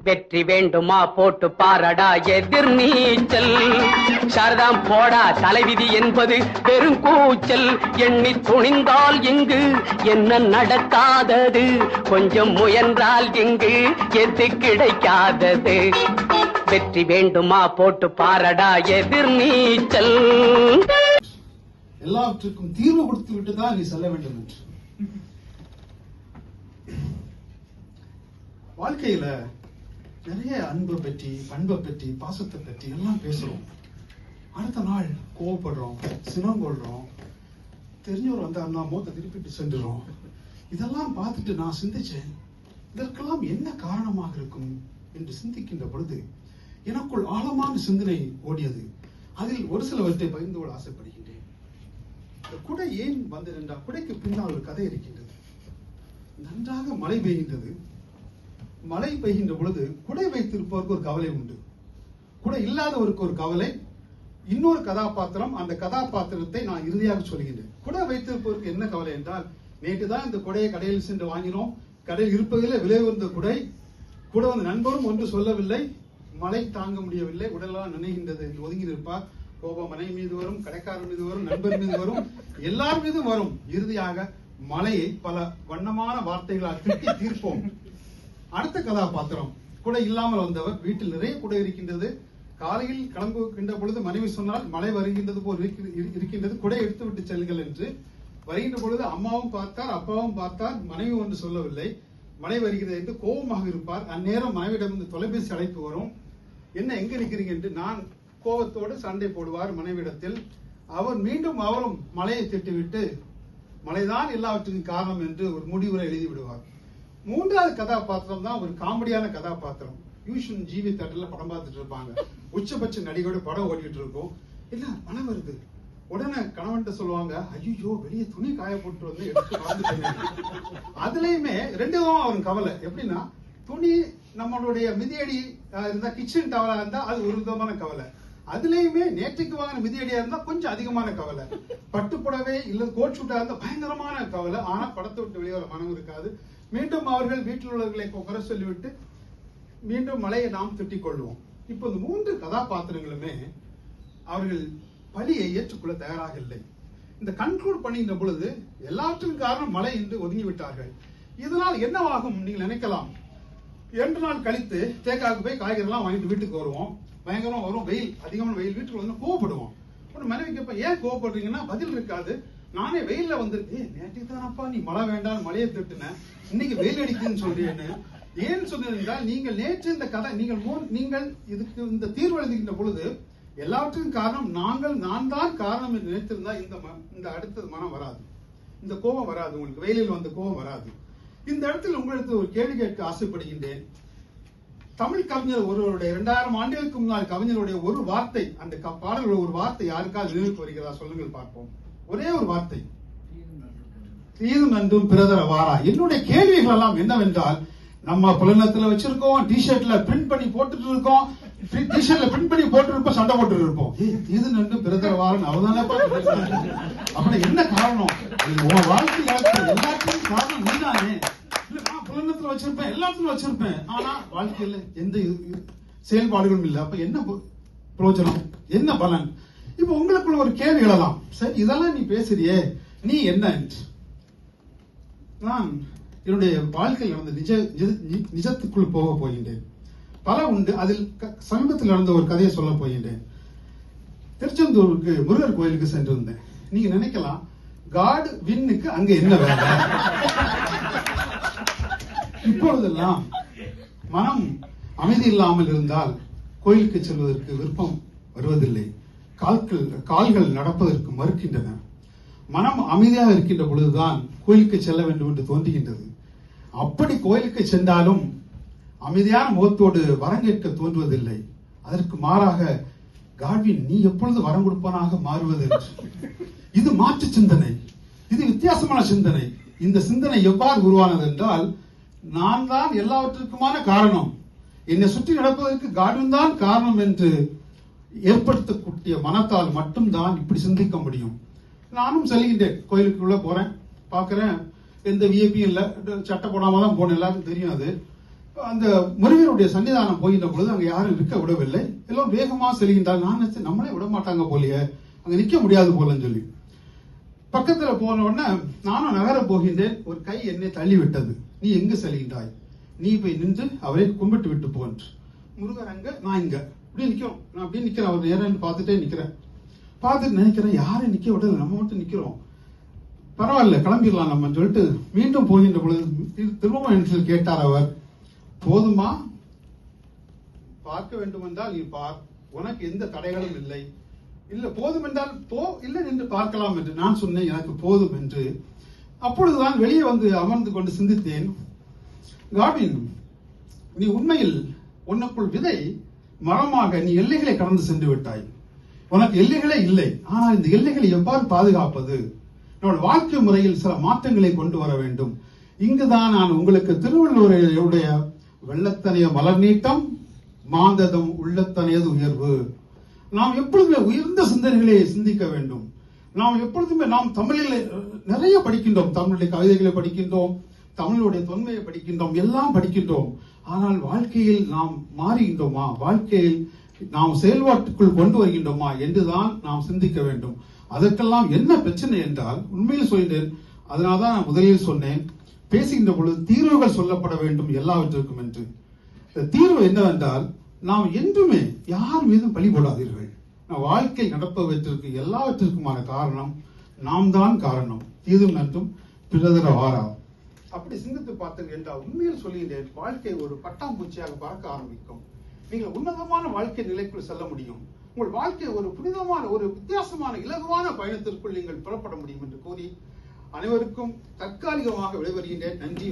வெற்றி வேண்டுமா போட்டு பாரடா எதிர் நீச்சல். சாரதாம் போடா, தலைவிதி என்பது பெரும் கூச்சல். எண்ணி துணிந்தால் இங்கு என்ன நடக்காதது, கொஞ்சம் முயன்றால் இங்கு எது கிடைக்காதது. வெற்றி வேண்டுமா போட்டு பாரடா எதிர் நீச்சல். எல்லாவற்றுக்கும் தீர்வு கொடுத்து விட்டு தான் நீ செல்ல வேண்டும் என்று. வாழ்க்கையில நிறைய அன்பை பற்றி, பண்பை பற்றி, பாசத்தை பற்றி எல்லாம் பேசுறோம். அடுத்த நாள் கோவப்படுறோம், சினம் கொள்றோம், தெரிஞ்சவர் வந்தாருன்னா மோத்த திருப்பிட்டு சென்றுறோம். இதெல்லாம் பார்த்துட்டு நான் சிந்திச்சேன், இதற்கெல்லாம் என்ன காரணமாக இருக்கும் என்று சிந்திக்கின்ற பொழுது எனக்குள் ஆழமான சிந்தனை ஓடியது. அதில் ஒரு சிலவற்றை பகிர்ந்து கொள்ள ஆசைப்படுகின்றேன். இந்த குடை ஏன் வந்தது என்றால், குடைக்கு பின்னால் ஒரு கதை இருக்கின்றது. நன்றாக மழை பெய்கின்றது. மழை பெய்கின்ற பொழுது குடை வைத்திருப்பவருக்கு ஒரு கவலை உண்டு, குடை இல்லாதவருக்கு ஒரு கவலை. இன்னொரு கதாபாத்திரம், அந்த கதாபாத்திரத்தை நான் இறுதியாக சொல்கின்றேன். குடை வைத்திருப்பவருக்கு என்ன கவலை என்றால், நேற்று தான் இந்த குடையை கடையில் சென்று வாங்கினோம், கடையில் இருப்பதிலே விலை உயர்ந்த குடை, கூட வந்து நண்பரும் ஒன்று சொல்லவில்லை, மழை தாங்க முடியவில்லை, உடலெல்லாம் நினைகின்றது, ஒதுங்கி நிற்பார். கோபம் மனைவி மீது வரும், கடைக்காரர் மீது வரும், நண்பர் மீது வரும், எல்லார் மீதும் வரும். இறுதியாக மழையை பல வண்ணமான வார்த்தைகளால் திட்டி தீர்ப்போம். அடுத்த கதாபாத்திரம், குடை இல்லாமல் வந்தவர். வீட்டில் நிறைய குடை இருக்கின்றது. காலையில் கிளம்புகின்ற பொழுது மனைவி சொன்னால் மழை வருகின்றது போல் இருக்கின்றது, குடை எடுத்து விட்டு செல்லுங்கள் என்று. வருகின்ற பொழுது அம்மாவும் பார்த்தார், அப்பாவும் பார்த்தார், மனைவி ஒன்று சொல்லவில்லை. மழை வருகிறது என்று கோபமாக இருப்பார். அந்நேரம் மனைவியிடம் தொலைபேசி அழைப்பு வரும். என்ன, எங்க நிற்கிறீங்க என்று. நான் கோபத்தோடு சண்டை போடுவார் மனைவியிடத்தில். அவர் மீண்டும் அவரும் மழையை திட்டுவிட்டு மழைதான் எல்லாவற்றுக்கும் காரணம் என்று ஒரு முடிவுரை எழுதி விடுவார். மூன்றாவது கதாபாத்திரம் தான் ஒரு காமெடியான கதாபாத்திரம். யூஷன் ஜிவி தேட்டர்ல படம் பார்த்துட்டு இருப்பாங்க, உச்சபட்ச நடிகோட படம் ஓடிட்டு இருக்கும். இல்ல மழை வருது, உடனே கணவன் சொல்லுவாங்க, ஐயோ வெளியே துணி காய போட்டு வந்து எடுத்து வாழ்ந்துட்டேன். அதுலயுமே ரெண்டு விதமா அவருக்கு கவலை. எப்படின்னா, துணி நம்மளுடைய மிதியடி இருந்தா, கிச்சன் டவலா இருந்தா அது ஒரு விதமான கவலை. அதுலயுமே நேற்றுக்கு வாங்கின மிதியடியா இருந்தா கொஞ்சம் அதிகமான கவலை. பட்டுப்புடவை இல்ல கோட் ஷூட்டா இருந்தா பயங்கரமான கவலை. ஆனா படத்தை விட்டு வெளியே மனம் இருக்காது. மீண்டும் அவர்கள் வீட்டில் உள்ளவர்களை குறை சொல்லிவிட்டு மீண்டும் மழையை நாம் திட்டிக் கொள்வோம். இப்ப இந்த மூன்று கதாபாத்திரங்களுமே அவர்கள் பலியை ஏற்றுக்கொள்ள தயாராக இல்லை. இந்த கண்ட்ரோல் பண்ணுகின்ற பொழுது எல்லாவற்றுக்கும் காரணம் மழை என்று ஒதுங்கி விட்டார்கள். இதனால் என்னவாகும் நீங்கள் நினைக்கலாம். 2 நாள் கழித்து தேக்காவுக்கு போய் காய்கறி எல்லாம் வாங்கிட்டு வீட்டுக்கு வருவோம். பயங்கரமா வரும், வெயில், அதிகமான வெயில், வீட்டுக்கு வந்து கோவப்படுவோம். மனைவி கேட்ப, ஏன் கோவப்படுறீங்கன்னா பதில் இருக்காது. நானே வெயில்ல வந்திருக்கேன், நேற்று தானப்பா நீ மழை வேண்டாம் மழையை திட்டுன, இன்னைக்கு வெயில் அடிக்குதுன்னு சொல்றீன்னு. ஏன் சொன்னது என்றால், நீங்கள் நேற்று இந்த கதை நீங்கள் இதுக்கு இந்த தீர்வு எழுதுகின்ற பொழுது எல்லாவற்றுக்கும் காரணம் நான் தான் காரணம் என்று நினைத்திருந்தா இந்த அடுத்தது மனம் வராது, இந்த கோபம் வராது, உங்களுக்கு வெயிலில் வந்த கோபம் வராது. இந்த இடத்தில் உங்களுக்கு ஒரு கேள்வி கேட்க ஆசைப்படுகின்றேன். தமிழ் கவிஞர் ஒருவருடைய 2000 ஆண்டுகளுக்கு முன்னால் கவிஞருடைய ஒரு வார்த்தை, அந்த பாடலுடைய ஒரு வார்த்தை யாருக்காவது நினைவுக்கு வருகிறதா சொல்லுங்கள் பார்ப்போம். ஒரே ஒரு வார்த்தை, தீதும் நன்றும் பிறதர வாரா. என்னுடைய கேள்விகள் எல்லாம் என்னவென்றால், நம்ம புலனத்துல வச்சிருக்கோம், டிஷர்ட்ல பிரிண்ட் பண்ணி போட்டுட்டு இருக்கோம், டிஷர்ட்ல பிரிண்ட் பண்ணி போட்டு இருப்போம், சண்டை போட்டு இருப்போம். இது நன்றும் பிறதர வாரன் அவதானப்பா. அப்படி என்ன காரணம்? உன் வாழ்க்கை எல்லாத்தையும் காரணம் நீதானே. நான் புலனத்துல வச்சிருப்பேன், எல்லாத்துக்கும் வச்சிருப்பேன், ஆனா வாழ்க்கையில எந்த செயல்பாடுகளும் இல்லை. அப்ப என்ன பிரயோஜனம், என்ன பலன்? இப்ப உங்களுக்குள்ள ஒரு கேள்வி எழலாம், சரி இதெல்லாம் நீ பேசுறியே, நீ என்ன? நான் என்னுடைய வாழ்க்கையில் நடந்த நிஜத்துக்குள் போக போகின்றேன். பல உண்டு, அதில் சமீபத்தில் நடந்த ஒரு கதையை சொல்ல போகின்றேன். திருச்செந்தூருக்கு முருகர் கோயிலுக்கு சென்றிருந்தேன். நீங்க நினைக்கலாம், காட் வின்னுக்கு அங்க என்ன வேலை? இப்பொழுதெல்லாம் மனம் அமைதி இல்லாமல் இருந்தால் கோயிலுக்கு செல்வதற்கு விருப்பம் வருவதில்லை, கால்கள் நடப்பதற்கு மறுக்கின்றன. மனம் அமைதியாக இருக்கின்ற பொழுதுதான் கோயிலுக்கு செல்ல வேண்டும் என்று தோன்றுகின்றது. அப்படி கோயிலுக்கு சென்றாலும் அமைதியான முகத்தோடு வரம் கேட்க தோன்றுவதில்லை. அதற்கு மாறாக, காட்வின் நீ எப்பொழுது வரம் கொடுப்பனாக மாறுவது? இது மாற்று சிந்தனை, இது வித்தியாசமான சிந்தனை. இந்த சிந்தனை எவ்வாறு உருவானது என்றால், நான் தான் எல்லாவற்றுக்குமான காரணம், என்னை சுற்றி நடப்பதற்கு காட்வின் தான் காரணம் என்று ஏற்படுத்தக்கூடிய மனத்தால் மட்டும்தான் இப்படி சிந்திக்க முடியும். நானும் செல்கின்றேன், கோயிலுக்குள்ள போறேன், பாக்குறேன், எந்த விஐபியும் இல்ல, சட்டை போடாம தான் போனேன், எல்லாருக்கும் தெரியும். அது அந்த முருகருடைய சன்னிதானம் போகின்ற பொழுது அங்க யாரும் இருக்க விடவில்லை. எல்லாம் வேகமா செல்கின்றால் நான் நினைச்சேன் நம்மளே விட மாட்டாங்க போலியே, அங்க நிக்க முடியாது போலன்னு சொல்லி பக்கத்துல போன உடனே நானும் நகர போகின்றேன். ஒரு கை என்னை தள்ளி விட்டது. நீ எங்கு செல்கின்றாய், நீ போய் நின்று அவரை கும்பிட்டு விட்டு போன்று. முருகர் அங்க, நான் இங்க இப்படி நிக்கிறோம். நான் அப்படியே நிக்கிறேன், அவர் நேரம் பார்த்துட்டே நிக்கிறேன். பார்த்துட்டு நினைக்கிறேன் யாரும் நிக்க விடல, நம்ம மட்டும் நிக்கிறோம், பரவாயில்ல கிளம்பிடலாம் நம்ம சொல்லிட்டு மீண்டும் போகின்ற பொழுது திரும்பவும் என்று கேட்டார் அவர், போதுமா, பார்க்க வேண்டும் என்றால் நீ பார், உனக்கு எந்த தடைகளும் இல்லை, இல்ல போதும் என்றால் போ, இல்லை என்று பார்க்கலாம் என்று நான் சொன்னேன். எனக்கு போதும் என்று. அப்பொழுதுதான் வெளியே வந்து அமர்ந்து கொண்டு சிந்தித்தேன், காட்வின், நீ உண்மையில் உனக்குள் விதை மரமாக நீ எல்லைகளை கடந்து சென்று விட்டாய். உனக்கு எல்லைகளே இல்லை. ஆனால் இந்த எல்லைகளை எவ்வாறு பாதுகாப்பது, என்னோட வாழ்க்கை முறையில் சில மாற்றங்களை கொண்டு வர வேண்டும். இங்குதான் நான் உங்களுக்கு திருவள்ளுவருடைய வெள்ளத்தனைய மலர் நீட்டம் மாந்ததம் உள்ளத்தனையது உயர்வு. நாம் எப்பொழுதுமே உயர்ந்த சிந்தனைகளை சிந்திக்க வேண்டும். நாம் எப்பொழுதுமே நாம் தமிழில் நிறைய படிக்கின்றோம், தமிழுடைய கவிதைகளை படிக்கின்றோம், தமிழுடைய தொன்மையை படிக்கின்றோம், எல்லாம் படிக்கின்றோம். ஆனால் வாழ்க்கையில் நாம் மாறுகின்றோமா, வாழ்க்கையில் நாம் செயல்பாட்டுக்குள் கொண்டு வருகின்றோமா என்றுதான் நாம் சிந்திக்க வேண்டும். அதற்கெல்லாம் என்ன பிரச்சனை என்றால், உண்மையில் சொல்கிறேன், அதனால்தான் நான் முதலில் சொன்னேன், பேசுகின்ற பொழுது தீர்வுகள் சொல்லப்பட வேண்டும் எல்லாவற்றிற்கும் என்று. தீர்வு என்னவென்றால், நாம் என்றுமே யார் மீதும் பழி போடாதீர்கள். வாழ்க்கை நடப்பவற்றிற்கு எல்லாவற்றிற்குமான காரணம் நாம் தான் காரணம். தீதும் நன்றும் பிறதர வாரா. அப்படி சிந்தித்து பார்த்தீர்கள் என்றால் உண்மையில் சொல்லுகிறேன், வாழ்க்கை ஒரு பட்டாம்பூச்சியாக பார்க்க ஆரம்பிக்கும். நீங்கள் உன்னதமான வாழ்க்கை நிலைக்குள் செல்ல முடியும். உங்கள் வாழ்க்கை ஒரு புனிதமான, ஒரு வித்தியாசமான, இலகுவான பயணத்திற்குள் நீங்கள் புறப்பட முடியும் என்று கூறி அனைவருக்கும் தற்காலிகமாக விடைபெறுகின்றேன். நன்றி.